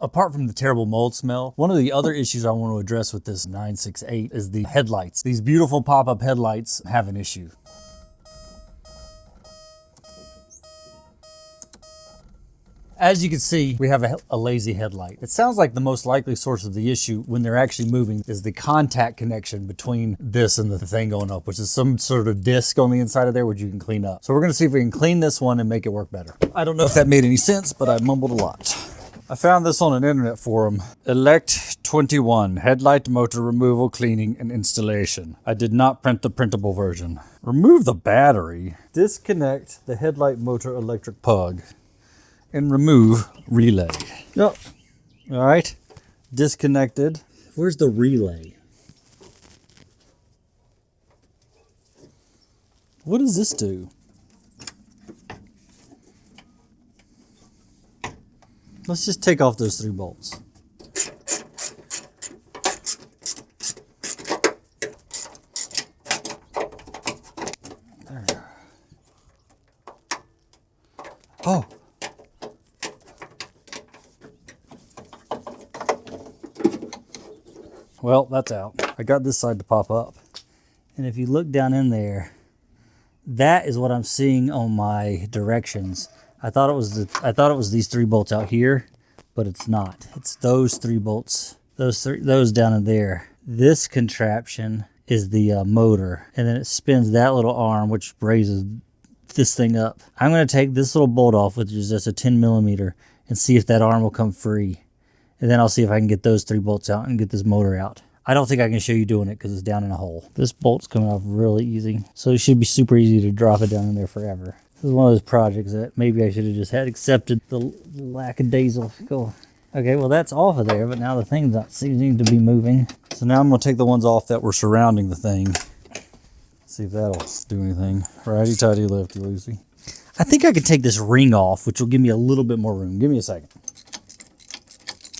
Apart from the terrible mold smell, one of the other issues I want to address with this 968 is the headlights. These beautiful pop-up headlights have an issue. As you can see, we have a lazy headlight. It sounds like the most likely source of the issue when they're actually moving is the contact connection between this and the thing going up, which is some sort of disc on the inside of there which you can clean up. So we're gonna see if we can clean this one and make it work better. I don't know if that made any sense, but I mumbled a lot. I found this on an internet forum. Elect 21, headlight motor removal, cleaning, and installation. I did not print the printable version. Remove the battery. Disconnect the headlight motor electric plug. And remove relay. Yep. All right. Disconnected. Where's the relay? What does this do? Let's just take off those 3 bolts. There. Oh. Well, that's out. I got this side to pop up. And if you look down in there, that is what I'm seeing on my directions. I thought it was these 3 bolts out here, but it's not. It's those 3 bolts. Those down in there. This contraption is the motor, and then it spins that little arm which raises this thing up. I'm going to take this little bolt off, which is just a 10 millimeter, and see if that arm will come free. And then I'll see if I can get those 3 bolts out and get this motor out. I don't think I can show you doing it because it's down in a hole. This bolt's coming off really easy. So it should be super easy to drop it down in there forever. This is one of those projects that maybe I should have just had accepted the lackadaisical. Okay, well that's off of there, but now the thing's not seeming to be moving. So now I'm gonna take the ones off that were surrounding the thing. See if that'll do anything. Righty-tighty, lefty-loosey. I think I could take this ring off, which will give me a little bit more room. Give me a second.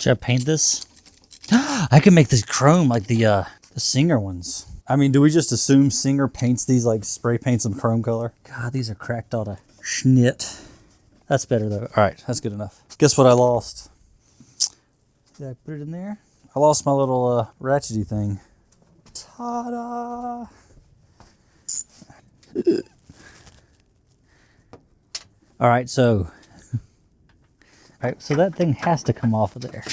Should I paint this? I can make this chrome like the Singer ones. I mean, do we just assume Singer paints these, like spray paints them chrome color? God, these are cracked all to schnit. That's better though. All right, that's good enough. Guess what I lost? Did I put it in there? I lost my little ratchety thing. Ta-da! All right, so that thing has to come off of there.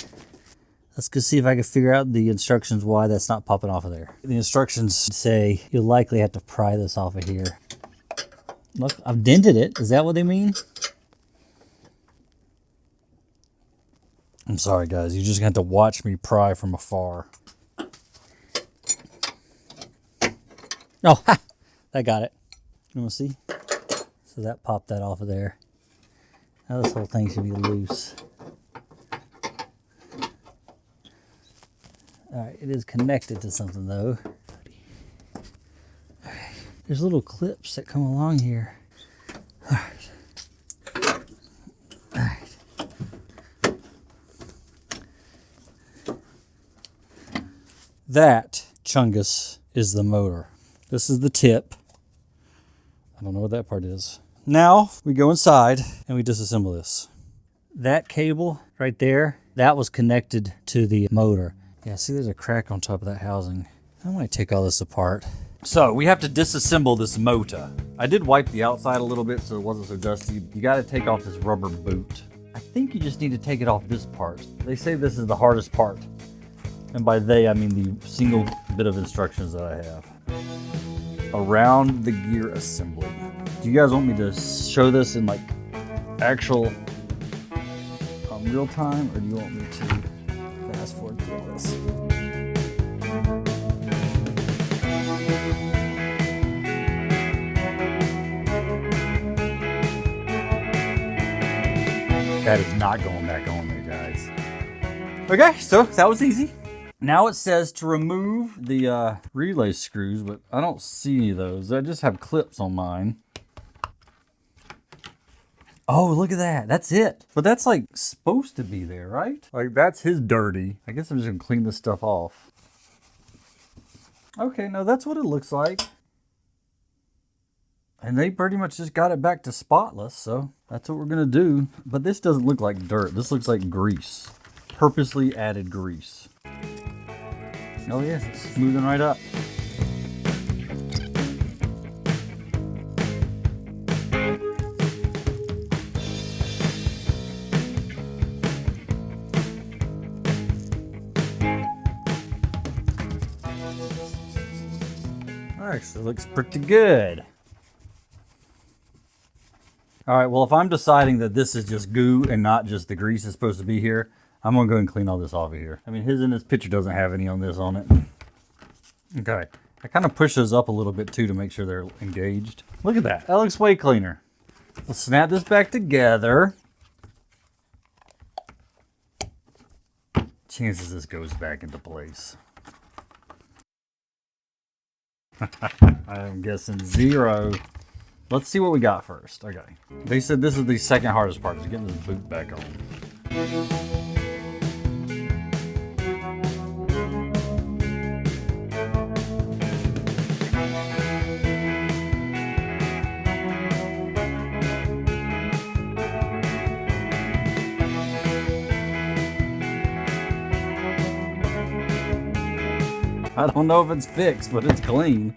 Let's go see if I can figure out the instructions why that's not popping off of there. The instructions say you'll likely have to pry this off of here. Look, I've dented it. Is that what they mean? I'm sorry, guys. You're just going to have to watch me pry from afar. Oh, ha! I got it. You want to see? So that popped that off of there. Now this whole thing should be loose. Alright, it is connected to something though. Okay. There's little clips that come along here. Alright. Alright. That, Chungus, is the motor. This is the tip. I don't know what that part is. Now we go inside and we disassemble this. That cable right there, that was connected to the motor. Yeah, see there's a crack on top of that housing. I might take all this apart. So we have to disassemble this motor. I did wipe the outside a little bit so it wasn't so dusty. You gotta take off this rubber boot. I think you just need to take it off this part. They say this is the hardest part. And by they, I mean the single bit of instructions that I have. Around the gear assembly. Do you guys want me to show this in like actual real time, or do you want me to fast forward through all this? That is not going back on there, guys. Okay, so that was easy. Now it says to remove the relay screws, but I don't see any of those. I just have clips on mine. Oh, look at that. That's it. But that's like supposed to be there, right? Like that's his dirty. I guess I'm just gonna clean this stuff off. Okay, no, that's what it looks like. And they pretty much just got it back to spotless, so that's what we're gonna do. But this doesn't look like dirt. This looks like grease. purposely added grease. Oh yeah, it's smoothing right up. Actually looks pretty good. All right, well, if I'm deciding that this is just goo and not just the grease is supposed to be here, I'm gonna go and clean all this off of here. I mean, his in his picture doesn't have any on this on it. Okay, I kind of push those up a little bit too to make sure they're engaged. Look at that, that looks way cleaner. Let's snap this back together. Chances this goes back into place. I'm guessing 0. Let's see what we got first. Okay. They said this is the second hardest part, is getting this boot back on. I don't know if it's fixed, but it's clean.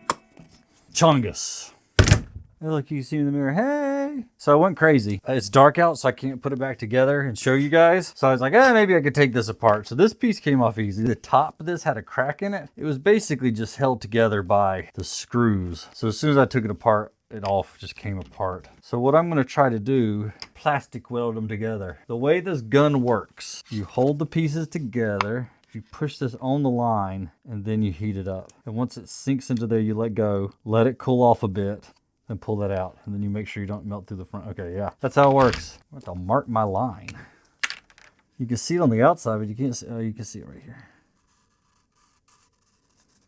Chungus. Hey, look, you can see in the mirror. Hey! So I went crazy. It's dark out, so I can't put it back together and show you guys. So I was like, maybe I could take this apart. So this piece came off easy. The top of this had a crack in it. It was basically just held together by the screws. So as soon as I took it apart, it all just came apart. So what I'm going to try to do, plastic weld them together. The way this gun works, you hold the pieces together. You push this on the line and then you heat it up. And once it sinks into there, you let go, let it cool off a bit, and pull that out. And then you make sure you don't melt through the front. Okay, yeah, that's how it works. I'm going to mark my line. You can see it on the outside, but you can't see, oh, you can see it right here.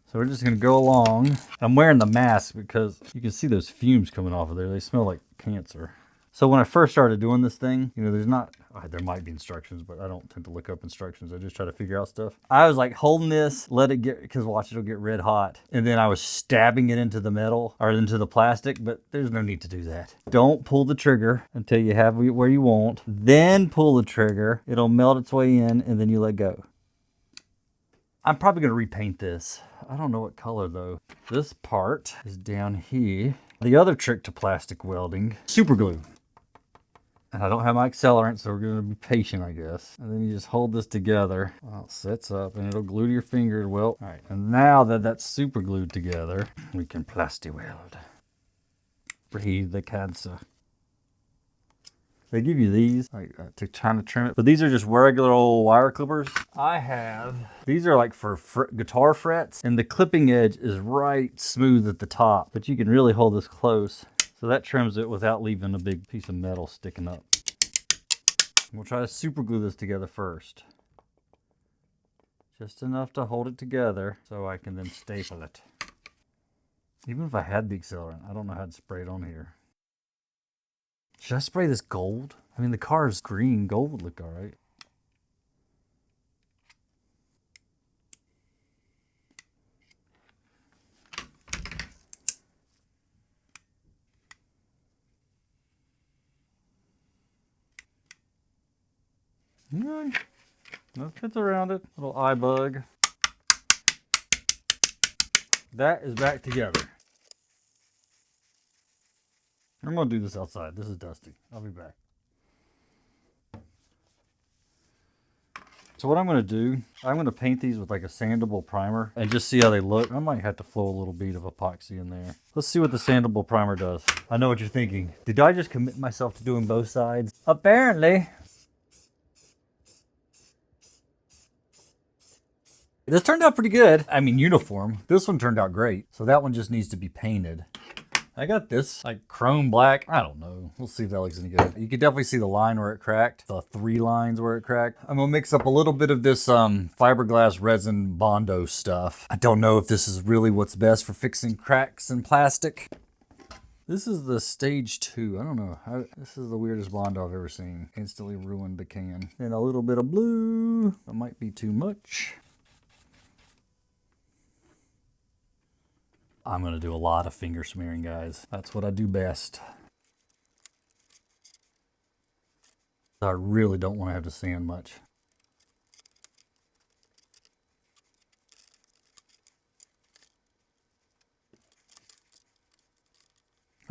So we're just going to go along. I'm wearing the mask because you can see those fumes coming off of there. They smell like cancer. So when I first started doing this thing, you know, there might be instructions, but I don't tend to look up instructions. I just try to figure out stuff. I was like holding this, let it get, because watch, it'll get red hot. And then I was stabbing it into the metal or into the plastic, but there's no need to do that. Don't pull the trigger until you have it where you want. Then pull the trigger. It'll melt its way in and then you let go. I'm probably going to repaint this. I don't know what color though. This part is down here. The other trick to plastic welding, super glue. And I don't have my accelerant, so we're going to be patient, I guess. And then you just hold this together. Well, it sets up and it'll glue to your finger. Well, all right. And now that that's super glued together, we can plasti weld. Breathe the cancer. They give you these to kind of trim it, but these are just regular old wire clippers. These are like for guitar frets, and the clipping edge is right smooth at the top, but you can really hold this close. So that trims it without leaving a big piece of metal sticking up. We'll try to super glue this together first. Just enough to hold it together so I can then staple it. Even if I had the accelerant, I don't know how to spray it on here. Should I spray this gold? I mean, the car is green. Gold would look all right. Okay. No fits around it. Little eye bug. That is back together. I'm going to do this outside. This is dusty. I'll be back. So what I'm going to do, I'm going to paint these with like a sandable primer and just see how they look. I might have to flow a little bit of epoxy in there. Let's see what the sandable primer does. I know what you're thinking. Did I just commit myself to doing both sides? Apparently. This turned out pretty good. I mean, uniform. This one turned out great. So that one just needs to be painted. I got this like chrome black. I don't know. We'll see if that looks any good. You can definitely see the line where it cracked. The 3 lines where it cracked. I'm gonna mix up a little bit of this fiberglass resin Bondo stuff. I don't know if this is really what's best for fixing cracks in plastic. This is the stage 2. I don't know. This is the weirdest Bondo I've ever seen. Instantly ruined the can. And a little bit of blue. That might be too much. I'm going to do a lot of finger smearing, guys. That's what I do best. I really don't want to have to sand much.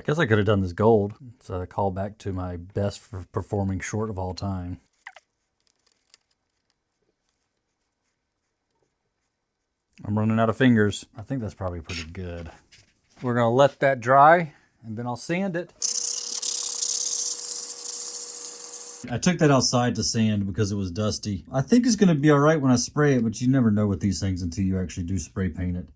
guess I could have done this gold. It's a callback to my best performing short of all time. I'm running out of fingers. I think that's probably pretty good. We're gonna let that dry and then I'll sand it. I took that outside to sand because it was dusty. I think it's gonna be all right when I spray it, but you never know with these things until you actually do spray paint it.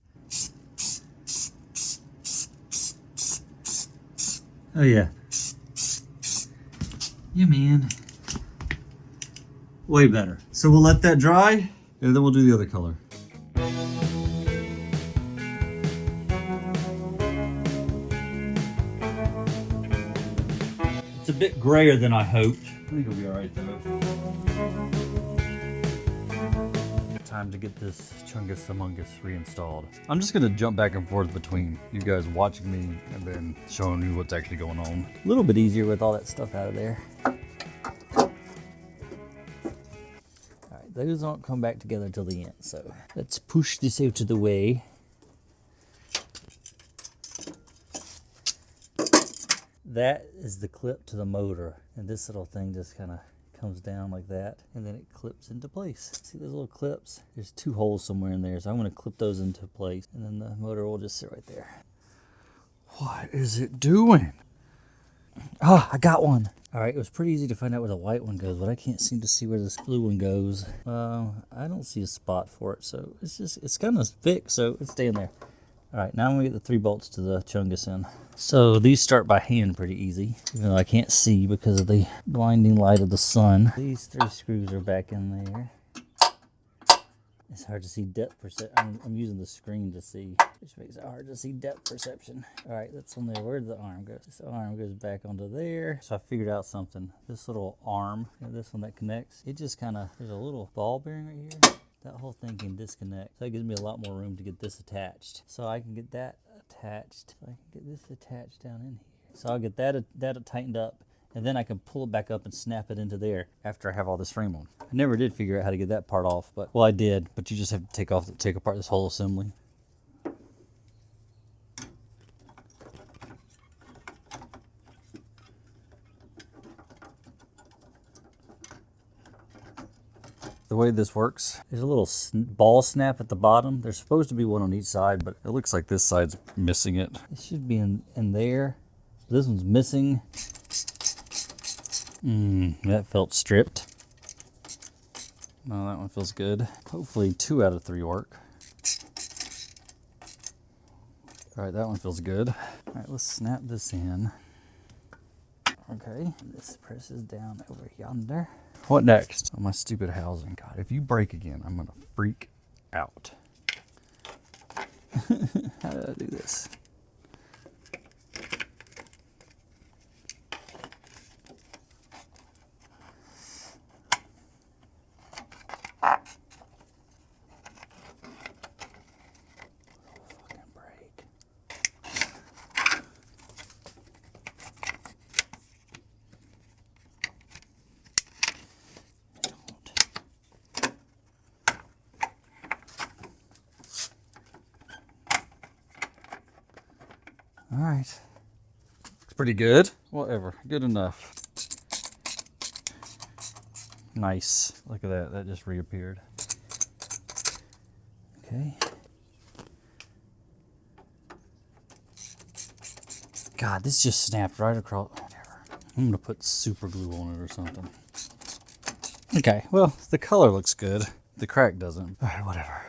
Oh yeah. Yeah, man. Way better. So we'll let that dry and then we'll do the other color. It's a bit grayer than I hoped. I think it'll be all right though. Time to get this Chungus Among Us reinstalled. I'm just gonna jump back and forth between you guys watching me and then showing you what's actually going on. A little bit easier with all that stuff out of there. All right, those won't come back together until the end, so let's push this out of the way. That is the clip to the motor, and this little thing just kind of comes down like that, and then it clips into place. See those little clips? There's 2 holes somewhere in there, so I'm going to clip those into place, and then the motor will just sit right there. What is it doing? Oh, I got one. All right, it was pretty easy to find out where the white one goes, but I can't seem to see where this blue one goes. I don't see a spot for it, so it's kind of fixed, so it's staying there. All right, now I'm gonna get the 3 bolts to the Chungus in. So these start by hand pretty easy, even though I can't see because of the blinding light of the sun. These 3 screws are back in there. It's hard to see depth perception. I'm using the screen to see, which makes it hard to see depth perception. All right, that's on there. Where'd the arm go? This arm goes back onto there. So I figured out something. This little arm, this one that connects, it just kind of, there's a little ball bearing right here. That whole thing can disconnect. So that gives me a lot more room to get this attached. So I can get that attached. So I can get this attached down in here. So I'll get that tightened up, and then I can pull it back up and snap it into there after I have all this frame on. I never did figure out how to get that part off, but well, I did, but you just have to take apart this whole assembly. The way this works, there's a little ball snap at the bottom. There's supposed to be one on each side, but it looks like this side's missing it. It should be in there. This one's missing. That felt stripped. No, that one feels good. Hopefully 2 out of 3 work. All right, that one feels good. All right, let's snap this in. Okay, this presses down over yonder. What next? Oh, my stupid housing. God, if you break again, I'm gonna freak out. How did I do this? All right, looks pretty good. Whatever, good enough. Nice, look at that, that just reappeared. Okay. God, this just snapped right across. Whatever. I'm gonna put super glue on it or something. Okay, well, the color looks good. The crack doesn't. All right, whatever.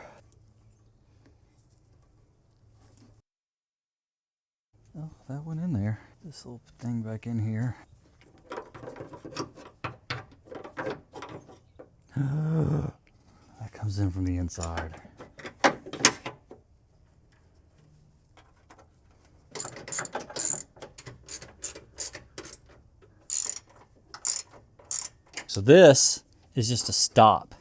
Oh, that went in there. This little thing back in here. That comes in from the inside. So this is just a stop.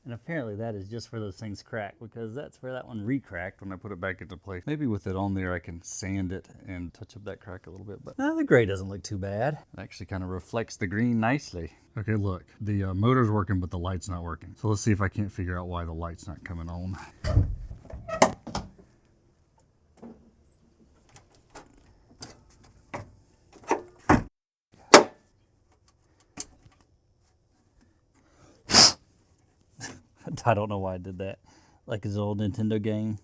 And apparently that is just where those things crack, because that's where that one re-cracked when I put it back into place. Maybe with it on there I can sand it and touch up that crack a little bit, but no, the gray doesn't look too bad. It actually kind of reflects the green nicely. Okay, look, the motor's working, but the light's not working. So let's see if I can't figure out why the light's not coming on. I don't know why I did that. Like his old Nintendo game.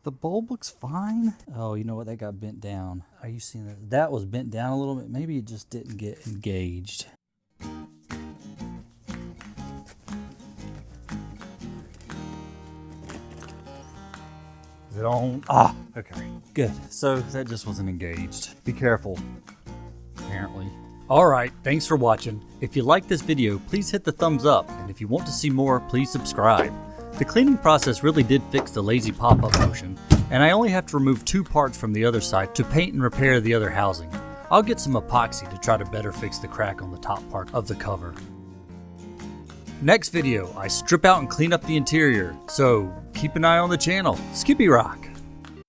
The bulb looks fine. Oh, you know what? That got bent down. Are you seeing that? That was bent down a little bit. Maybe it just didn't get engaged. Is it on? Ah, okay, good. So that just wasn't engaged. Be careful. Apparently. Alright, thanks for watching. If you like this video, please hit the thumbs up, and if you want to see more, please subscribe. The cleaning process really did fix the lazy pop-up motion, and I only have to remove 2 parts from the other side to paint and repair the other housing. I'll get some epoxy to try to better fix the crack on the top part of the cover. Next video, I strip out and clean up the interior, so keep an eye on the channel. Skippy Rock!